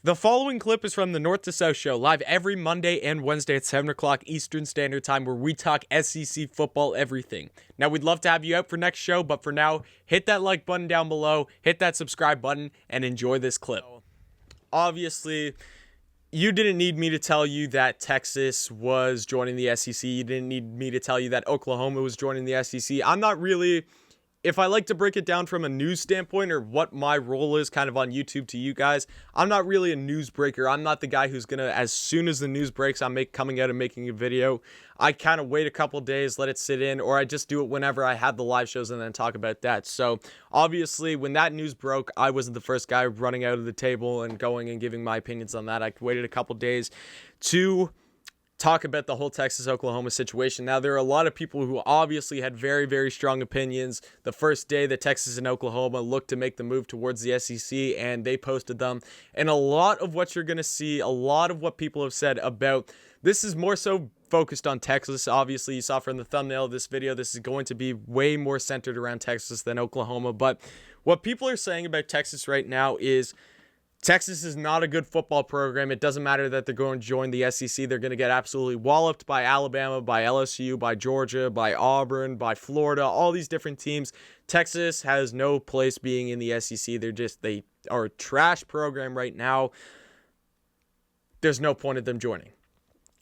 The following clip is from the North to South Show, live every Monday and Wednesday at 7 o'clock Eastern Standard Time, where we talk SEC football everything. Now, we'd love to have you out for next show, but for now, hit that like button down below, hit that subscribe button, and enjoy this clip. Obviously, you didn't need me to tell you that Texas was joining the SEC. You didn't need me to tell you that Oklahoma was joining the SEC. I'm not really... If I like to break it down from a news standpoint or what my role is kind of on YouTube to you guys, I'm not really a news breaker. I'm not the guy who's going to, as soon as the news breaks, I'm coming out and making a video. I kind of wait a couple days, let it sit in, or I just do it whenever I have the live shows and then talk about that. So obviously when that news broke, I wasn't the first guy running out of the table and going and giving my opinions on that. I waited a couple days to talk about the whole Texas-Oklahoma situation. Now, there are a lot of people who obviously had very, very strong opinions the first day that Texas and Oklahoma looked to make the move towards the SEC, and they posted them. And a lot of what you're going to see, a lot of what people have said about this is more so focused on Texas. Obviously, you saw from the thumbnail of this video, this is going to be way more centered around Texas than Oklahoma. But what people are saying about Texas right now is Texas is not a good football program. It doesn't matter that they're going to join the SEC. They're going to get absolutely walloped by Alabama, by LSU, by Georgia, by Auburn, by Florida, all these different teams. Texas has no place being in the SEC. They are a trash program right now. There's no point of them joining.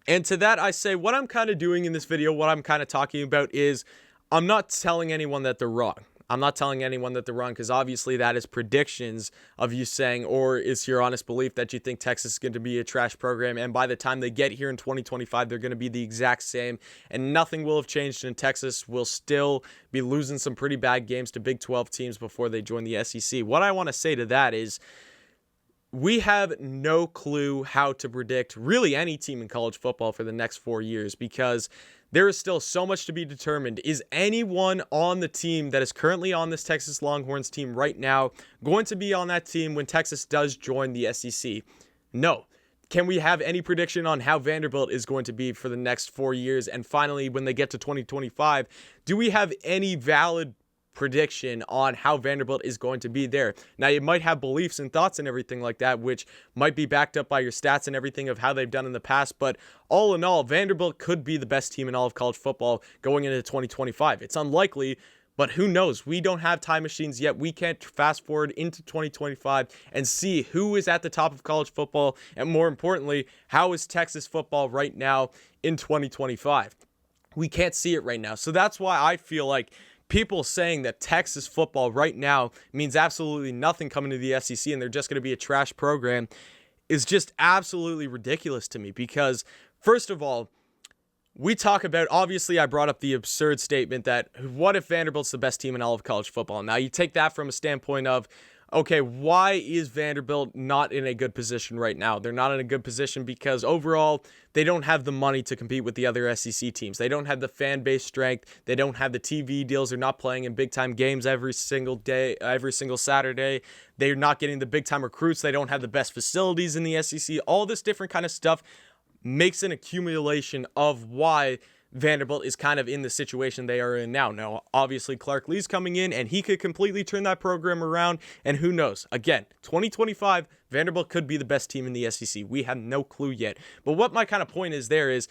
And to that, I say what I'm kind of doing in this video, what I'm kind of talking about is I'm not telling anyone that they're wrong. I'm not telling anyone that they're wrong because obviously that is predictions of you saying, or is your honest belief that you think Texas is going to be a trash program, and by the time they get here in 2025, they're going to be the exact same, and nothing will have changed, and Texas will still be losing some pretty bad games to Big 12 teams before they join the SEC. What I want to say to that is we have no clue how to predict really any team in college football for the next 4 years because there is still so much to be determined. Is anyone on the team that is currently on this Texas Longhorns team right now going to be on that team when Texas does join the SEC? No. Can we have any prediction on how Vanderbilt is going to be for the next 4 years? And finally, when they get to 2025, do we have any valid prediction on how Vanderbilt is going to be there? Now, you might have beliefs and thoughts and everything like that, which might be backed up by your stats and everything of how they've done in the past, but all in all, Vanderbilt could be the best team in all of college football going into 2025. It's unlikely, but who knows? We don't have time machines yet. We can't fast forward into 2025 and see who is at the top of college football, and more importantly, how is Texas football right now in 2025? We can't see it right now. So that's why I feel like people saying that Texas football right now means absolutely nothing coming to the SEC and they're just going to be a trash program is just absolutely ridiculous to me because, first of all, we talk about, obviously I brought up the absurd statement that what if Vanderbilt's the best team in all of college football? Now you take that from a standpoint of, okay, why is Vanderbilt not in a good position right now? They're not in a good position because overall, they don't have the money to compete with the other SEC teams. They don't have the fan base strength. They don't have the TV deals. They're not playing in big-time games every single day, every single Saturday. They're not getting the big-time recruits. They don't have the best facilities in the SEC. All this different kind of stuff makes an accumulation of why Vanderbilt is kind of in the situation they are in now. Now, obviously, Clark Lee's coming in, and he could completely turn that program around, and who knows? Again, 2025, Vanderbilt could be the best team in the SEC. We have no clue yet. But what my kind of point is there is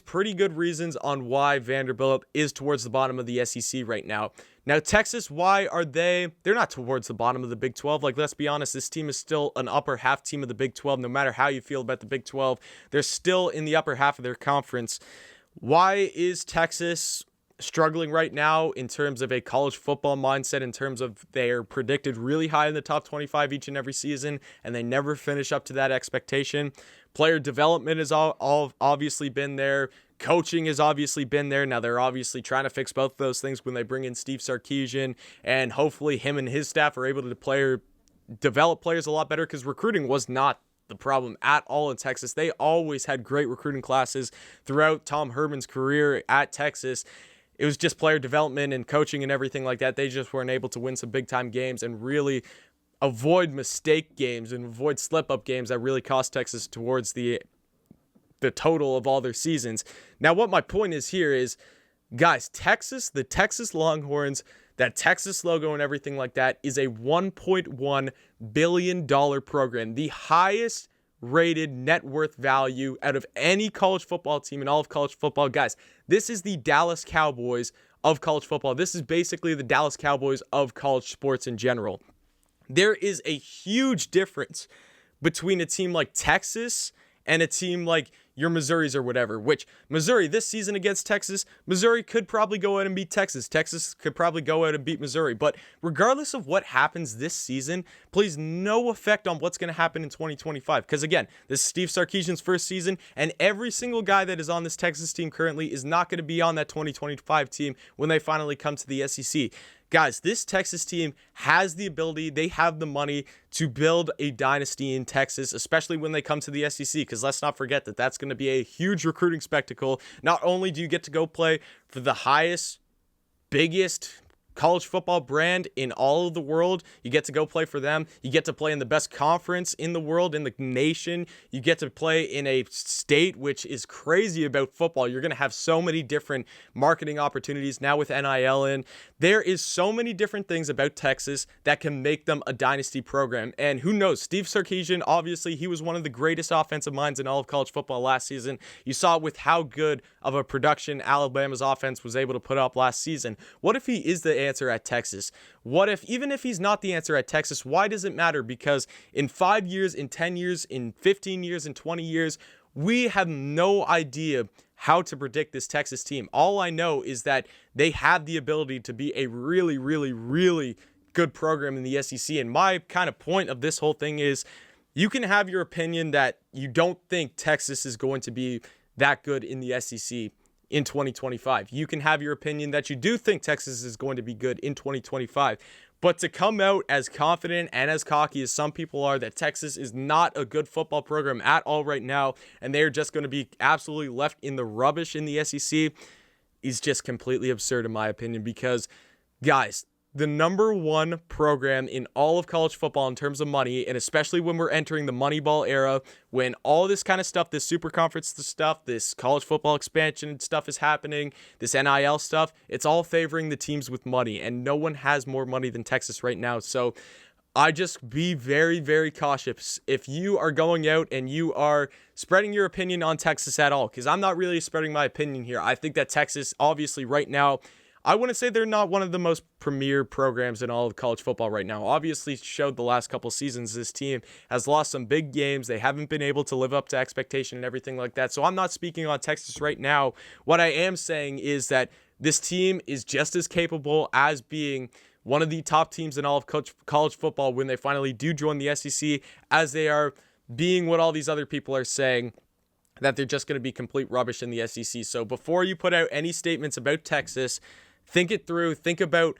pretty good reasons on why Vanderbilt is towards the bottom of the SEC right now. Now, Texas, why are they're not towards the bottom of the Big 12. Like, let's be honest, this team is still an upper half team of the Big 12. No matter how you feel about the Big 12, they're still in the upper half of their conference. Why is Texas struggling right now in terms of a college football mindset, in terms of they're predicted really high in the top 25 each and every season, and they never finish up to that expectation? Player development has all obviously been there. Coaching has obviously been there. Now, they're obviously trying to fix both of those things when they bring in Steve Sarkisian, and hopefully him and his staff are able to develop players a lot better because recruiting was not the problem at all in Texas. They always had great recruiting classes throughout Tom Herman's career at Texas. It was just player development and coaching and everything like that. They just weren't able to win some big-time games and really avoid mistake games and avoid slip-up games that really cost Texas towards the total of all their seasons. Now, what my point is here is, guys, the Texas Longhorns, that Texas logo and everything like that is a $1.1 billion program, the highest rated net worth value out of any college football team in all of college football. Guys, this is the Dallas Cowboys of college football. This is basically the Dallas Cowboys of college sports in general. There is a huge difference between a team like Texas and a team like your Missouris or whatever, which Missouri this season against Texas, Missouri could probably go out and beat Texas. Texas could probably go out and beat Missouri. But regardless of what happens this season, please no effect on what's going to happen in 2025. Because again, this is Steve Sarkisian's first season, and every single guy that is on this Texas team currently is not going to be on that 2025 team when they finally come to the SEC. Guys, this Texas team has the ability, they have the money to build a dynasty in Texas, especially when they come to the SEC, because let's not forget that that's going to be a huge recruiting spectacle. Not only do you get to go play for the highest, biggest college football brand in all of the world, you get to go play for them. You get to play in the best conference in the world, in the nation. You get to play in a state which is crazy about football. You're going to have so many different marketing opportunities now with NIL in. There is so many different things about Texas that can make them a dynasty program. And who knows, Steve Sarkisian, obviously, he was one of the greatest offensive minds in all of college football last season. You saw with how good of a production Alabama's offense was able to put up last season. What if he is the answer at Texas? What if, even if he's not the answer at Texas, why does it matter? Because in 5 years, in 10 years, in 15 years, in 20 years, we have no idea how to predict this Texas team. All I know is that they have the ability to be a really, really, really good program in the SEC. And my kind of point of this whole thing is you can have your opinion that you don't think Texas is going to be that good in the SEC in 2025. You can have your opinion that you do think Texas is going to be good in 2025. But to come out as confident and as cocky as some people are that Texas is not a good football program at all right now, and they're just going to be absolutely left in the rubbish in the SEC, is just completely absurd in my opinion. Because, guys, the number one program in all of college football in terms of money, and especially when we're entering the Moneyball era, when all this kind of stuff, this super conference stuff, this college football expansion stuff is happening, this NIL stuff, it's all favoring the teams with money, and no one has more money than Texas right now. So I just be very, very cautious if you are going out and you are spreading your opinion on Texas at all, because I'm not really spreading my opinion here. I think that Texas, obviously right now, I wouldn't say they're not one of the most premier programs in all of college football right now. Obviously, showed the last couple seasons, this team has lost some big games. They haven't been able to live up to expectation and everything like that. So I'm not speaking on Texas right now. What I am saying is that this team is just as capable as being one of the top teams in all of college football when they finally do join the SEC, as they are being what all these other people are saying, that they're just going to be complete rubbish in the SEC. So before you put out any statements about Texas, think it through. Think about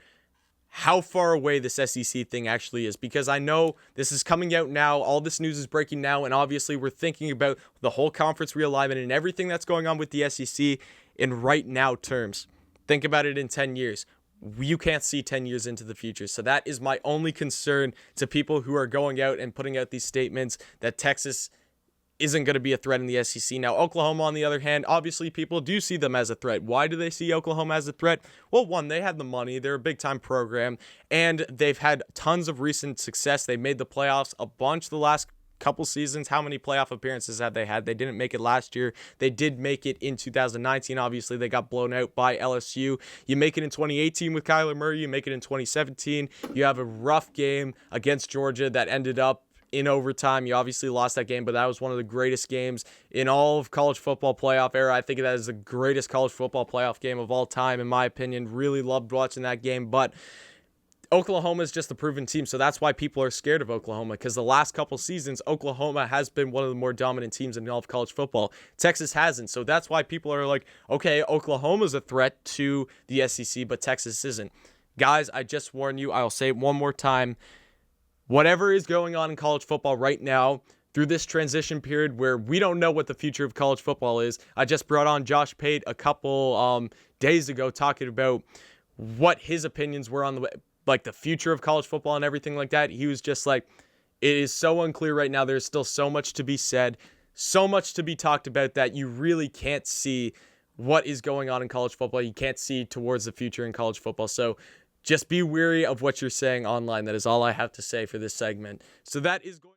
how far away this SEC thing actually is, because I know this is coming out now. All this news is breaking now, and obviously we're thinking about the whole conference realignment and everything that's going on with the SEC in right now terms. Think about it in 10 years. You can't see 10 years into the future. So that is my only concern to people who are going out and putting out these statements that Texas isn't going to be a threat in the SEC. Now, Oklahoma, on the other hand, obviously people do see them as a threat. Why do they see Oklahoma as a threat? Well, one, they have the money. They're a big-time program, and they've had tons of recent success. They made the playoffs a bunch the last couple seasons. How many playoff appearances have they had? They didn't make it last year. They did make it in 2019. Obviously, they got blown out by LSU. You make it in 2018 with Kyler Murray. You make it in 2017. You have a rough game against Georgia that ended up in overtime. You obviously lost that game, but that was one of the greatest games in all of college football playoff era. I think that is the greatest college football playoff game of all time, in my opinion. Really loved watching that game, but Oklahoma is just the proven team, so that's why people are scared of Oklahoma, because the last couple seasons, Oklahoma has been one of the more dominant teams in all of college football. Texas hasn't, so that's why people are like, okay, Oklahoma's a threat to the SEC, but Texas isn't. Guys, I just warn you, I'll say it one more time, whatever is going on in college football right now, through this transition period where we don't know what the future of college football is. I just brought on Josh Pate a couple days ago talking about what his opinions were on the future of college football and everything like that. He was just like, it is so unclear right now. There's still so much to be said, so much to be talked about, that you really can't see what is going on in college football. You can't see towards the future in college football. So just be wary of what you're saying online. That is all I have to say for this segment. So that is going